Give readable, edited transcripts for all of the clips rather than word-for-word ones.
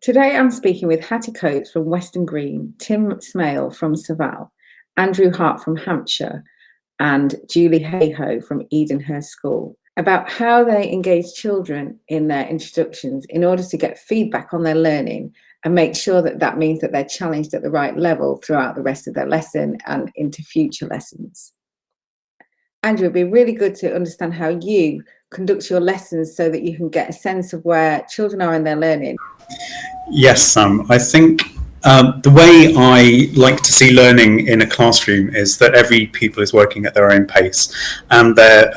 Today I'm speaking with Hattie Coates from Weston Green, Tim Smale from Saval, Andrew Hart from Hampshire, and Julie Hayhoe from Edenhurst School about how they engage children in their introductions in order to get feedback on their learning and make sure that that means that they're challenged at the right level throughout the rest of their lesson and into future lessons. Andrew, it'd be really good to understand how you conduct your lessons so that you can get a sense of where children are in their learning. Yes, Sam. I think the way I like to see learning in a classroom is that every pupil is working at their own pace and they're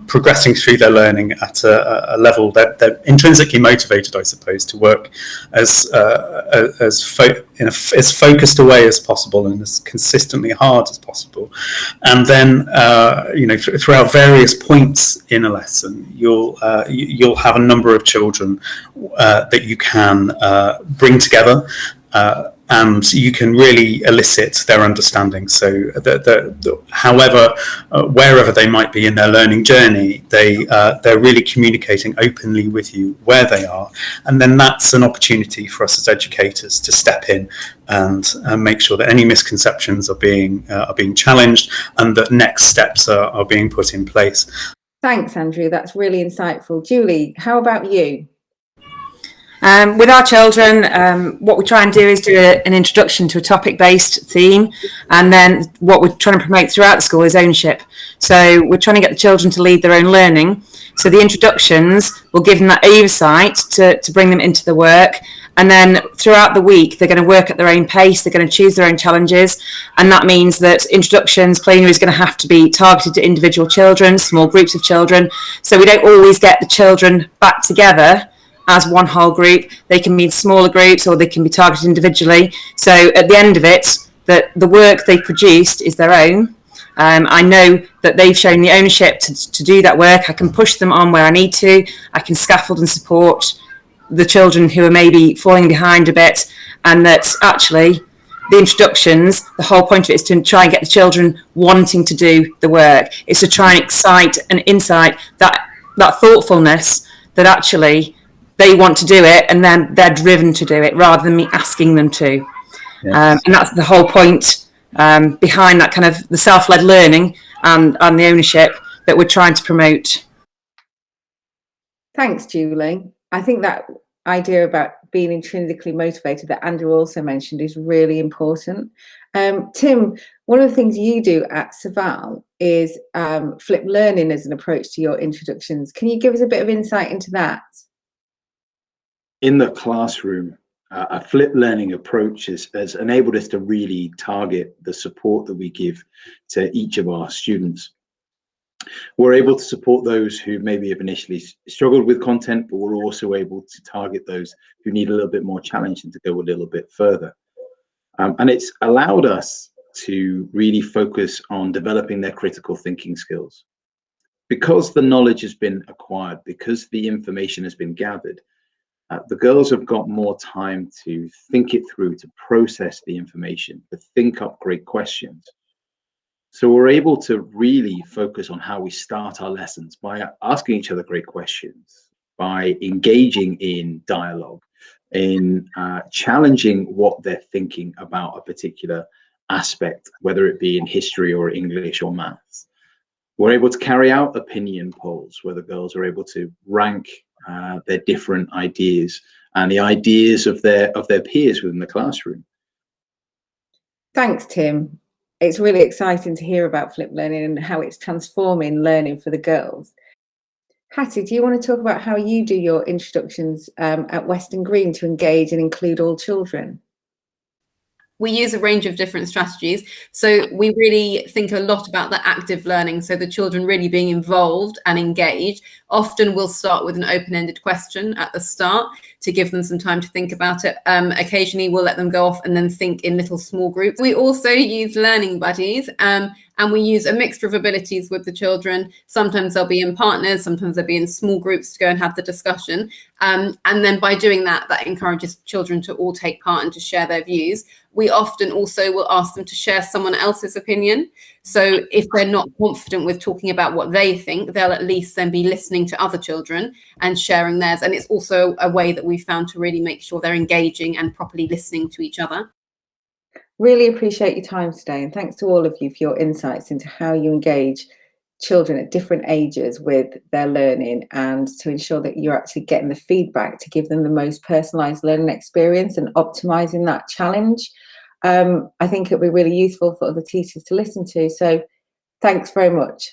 progressing through their learning at a level that they're intrinsically motivated, I suppose, to work as focused a way as possible and as consistently hard as possible. And then, throughout various points in a lesson, you'll have a number of children that you can bring together. And you can really elicit their understanding. So wherever they might be in their learning journey, they're really communicating openly with you where they are. And then that's an opportunity for us as educators to step in and make sure that any misconceptions are being challenged and that next steps are being put in place. Thanks, Andrew. That's really insightful. Julie, how about you? With our children, what we try and do is do an introduction to a topic-based theme, and then what we're trying to promote throughout the school is ownership. So we're trying to get the children to lead their own learning. So the introductions will give them that oversight to bring them into the work, and then throughout the week they're going to work at their own pace, they're going to choose their own challenges, and that means that introductions, plenary is going to have to be targeted to individual children, small groups of children, so we don't always get the children back together as one whole group. They can be in smaller groups or they can be targeted individually. So at the end of it, that the work they've produced is their own. I know that they've shown the ownership to do that work. I can push them on where I need to. I can scaffold and support the children who are maybe falling behind a bit, and that actually the introductions, the whole point of it is to try and get the children wanting to do the work. It's to try and excite and incite that thoughtfulness that actually they want to do it and then they're driven to do it rather than me asking them to. Yes. And that's the whole point behind that kind of the self-led learning and the ownership that we're trying to promote. Thanks, Julie. I think that idea about being intrinsically motivated that Andrew also mentioned is really important. Tim, one of the things you do at Saval is flip learning as an approach to your introductions. Can you give us a bit of insight into that? In the classroom, a flipped learning approach has enabled us to really target the support that we give to each of our students. We're able to support those who maybe have initially struggled with content, but we're also able to target those who need a little bit more challenge and to go a little bit further. And it's allowed us to really focus on developing their critical thinking skills. Because the knowledge has been acquired, because the information has been gathered, the girls have got more time to think it through, to process the information, to think up great questions. So we're able to really focus on how we start our lessons by asking each other great questions, by engaging in dialogue, in challenging what they're thinking about a particular aspect, whether it be in history or English or maths. We're able to carry out opinion polls where the girls are able to rank their different ideas and the ideas of their peers within the classroom. Thanks, Tim. It's really exciting to hear about flipped learning and how it's transforming learning for the girls. Hattie, do you want to talk about how you do your introductions at Weston Green to engage and include all children? We use a range of different strategies. So we really think a lot about the active learning. So the children really being involved and engaged. Often we'll start with an open-ended question at the start to give them some time to think about it. Occasionally we'll let them go off and then think in little small groups. We also use learning buddies and we use a mixture of abilities with the children. Sometimes they'll be in partners, sometimes they'll be in small groups to go and have the discussion. And then by doing that, that encourages children to all take part and to share their views. We often also will ask them to share someone else's opinion. So if they're not confident with talking about what they think, they'll at least then be listening to other children and sharing theirs. And it's also a way that we found to really make sure they're engaging and properly listening to each other. Really appreciate your time today, and thanks to all of you for your insights into how you engage children at different ages with their learning, and to ensure that you're actually getting the feedback to give them the most personalised learning experience and optimising that challenge. I think it'll be really useful for other teachers to listen to. So thanks very much.